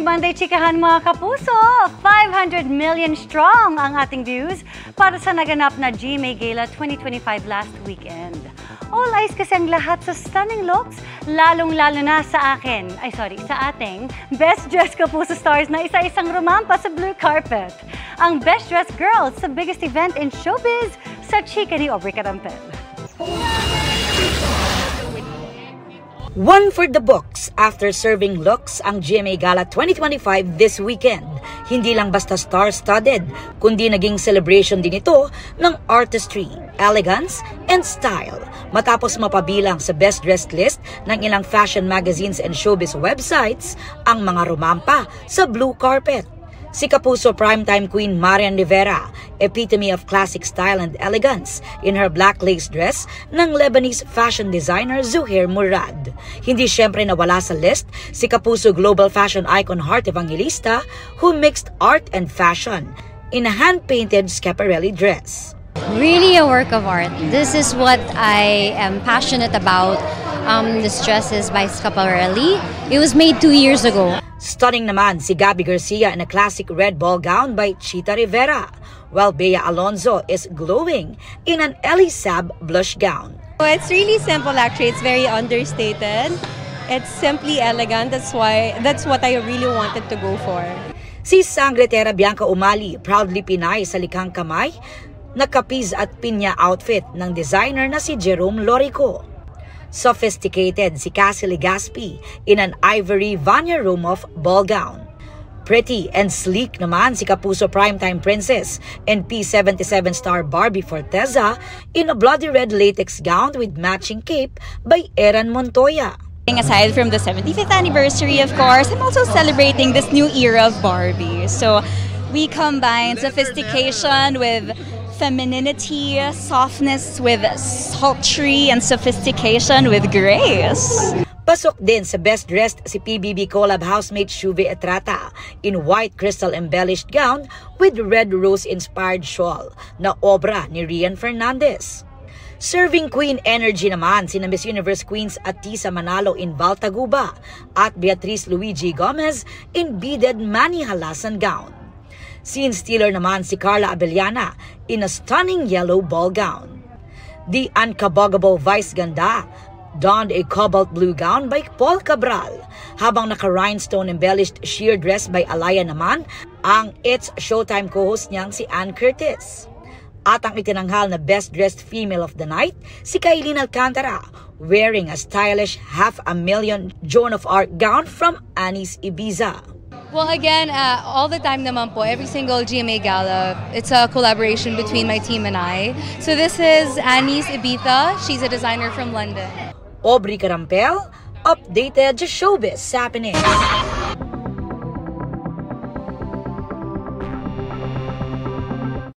Happy Monday, chikahan mga kapuso! 500 million strong ang ating views para sa naganap na GMA Gala 2025 last weekend. All eyes kasi ang lahat sa stunning looks, lalong-lalo na sa ating Best Dressed Kapuso Stars na isa-isang rumampa sa blue carpet. Ang Best Dressed Girls sa biggest event in showbiz sa chika ni Aubrey Carampel. One for the books after serving looks ang GMA Gala 2025 this weekend. Hindi lang basta star-studded, kundi naging celebration din ito ng artistry, elegance, and style. Matapos mapabilang sa best dressed list ng ilang fashion magazines and showbiz websites ang mga rumampa sa blue carpet. Si Kapuso primetime queen Marian Rivera, epitome of classic style and elegance in her black lace dress ng Lebanese fashion designer Zuhair Murad. Hindi syempre nawala sa list si Kapuso global fashion icon Heart Evangelista who mixed art and fashion in a hand-painted Schiaparelli dress. Really a work of art. This is what I am passionate about. This dress is by Schiaparelli. It was made 2 years ago. Stunning naman si Gabby Garcia in a classic red ball gown by Chita Rivera, while Bea Alonzo is glowing in an Elie Saab blush gown. It's really simple actually, it's very understated. It's simply elegant, that's what I really wanted to go for. Si Sangretera Bianca Umali, proudly Pinay sa likhang kamay, nakapiz at pinya outfit ng designer na si Jerome Lorico. Sophisticated si Cassie Legaspi in an ivory Vanya Romov ball gown. Pretty and sleek naman si Kapuso primetime princess and P77 star Barbie Forteza in a bloody red latex gown with matching cape by Eran Montoya. Aside from the 75th anniversary, of course, I'm also celebrating this new era of Barbie. So we combine sophistication with femininity, softness with sultry, and sophistication with grace. Pasok din sa best dressed si PBB collab housemate Shuve Etrata in white crystal embellished gown with red rose inspired shawl na obra ni Rian Fernandez. Serving queen energy naman sina Miss Universe Queens Atisa Manalo in Baltaguba at Beatriz Luigi Gomez in beaded Manny Halasan gown. Scene stealer naman si Carla Abellana in a stunning yellow ball gown. The unkabuggable Vice Ganda donned a cobalt blue gown by Paul Cabral, habang naka-rhinestone embellished sheer dress by Alaya naman ang It's Showtime co-host niyang si Ann Curtis. At ang itinanghal na best dressed female of the night, si Kailin Alcantara, wearing a stylish $500,000 Joan of Arc gown from Anis Ibiza. Well, again, all the time naman po, every single GMA Gala, it's a collaboration between my team and I. So this is Anis Ibiza. She's a designer from London. Aubrey Carampel, updated showbiz happenings.